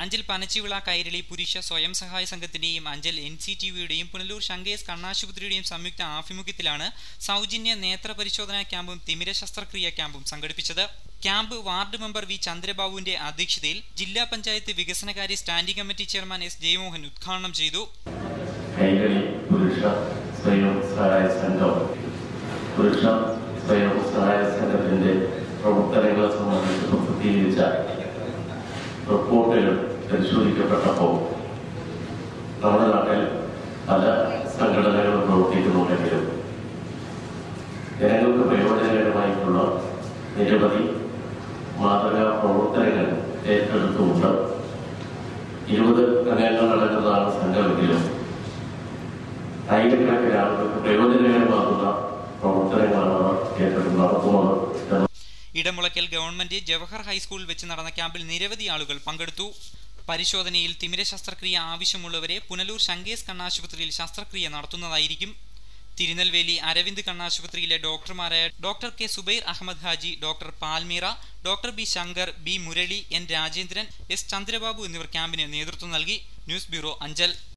അഞ്ചൽ പനച്ചിവിള കൈരളി പുരുഷ സ്വയം സഹായ സംഘത്തിന്റെയും അഞ്ചൽ NCTV-യുടെയും പുനലൂർ ശങ്കേഴ്സ് കണ്ണാശുപത്രിയുടെയും സംയുക്ത ആഭിമുഖ്യത്തിലാണ് സൗജന്യ നേത്ര പരിശോധനാ ക്യാമ്പും തിമിര ശസ്ത്രക്രിയ ക്യാമ്പും സംഘടിപ്പിച്ചത്. ക്യാമ്പ് വാർഡ് മെമ്പർ വി ചന്ദ്രബാബുവിന്റെ അധ്യക്ഷതയിൽ ജില്ലാ പഞ്ചായത്ത് വികസനകാര്യ standing committee chairman S Jayamohan ഉദ്ഘാടനം ചെയ്തു. കൈരളി പുരുഷ സ്വയം സഹായ സംഘം പുരുഷ സ്വയം സഹായ സംഘത്തിന്റെ പ്രവർത്തനങ്ങളെ സംബന്ധിച്ച് പ്രസിദ്ധീകരിച്ച റിപ്പോർട്ടുകൾ പരിശോധിക്കപ്പെട്ടപ്പോൾ നമ്മുടെ നാട്ടിൽ പല സംഘടനകളും പ്രവർത്തിക്കുന്നുണ്ടെങ്കിലും ജനങ്ങൾക്ക് പ്രയോജനകരമായിട്ടുള്ള നിരവധി മാതൃകാ പ്രവർത്തനങ്ങൾ ഏറ്റെടുത്തുകൊണ്ട് 20 അംഗങ്ങളടങ്ങുന്നതാണ് സംഘമെങ്കിലും ആയിരക്കണക്കിന് ആളുകൾക്ക് പ്രയോജനകരമാകുന്ന പ്രവർത്തനങ്ങളാണ് അവർ ഏറ്റെടുത്ത് നടത്തുന്നത്. ഇടമുളയ്ക്കൽ ഗവൺമെന്റ് ജവഹർ ഹൈസ്കൂളിൽ വെച്ച് നടന്ന ക്യാമ്പിൽ നിരവധി ആളുകൾ പങ്കെടുത്തു. പരിശോധനയിൽ തിമിര ശസ്ത്രക്രിയ ആവശ്യമുള്ളവരെ പുനലൂർ ശങ്കേഴ്സ് കണ്ണാശുപത്രിയിൽ ശസ്ത്രക്രിയ നടത്തുന്നതായിരിക്കും. തിരുനെൽവേലി അരവിന്ദ് കണ്ണാശുപത്രിയിലെ ഡോക്ടർമാരായ doctor K Subair Ahmed Haji, doctor Palmira, doctor B Shankar, B Murali, N Rajendran, S Chandrababu എന്നിവർ ക്യാമ്പിന് നേതൃത്വം നൽകി. News bureau, Anchal.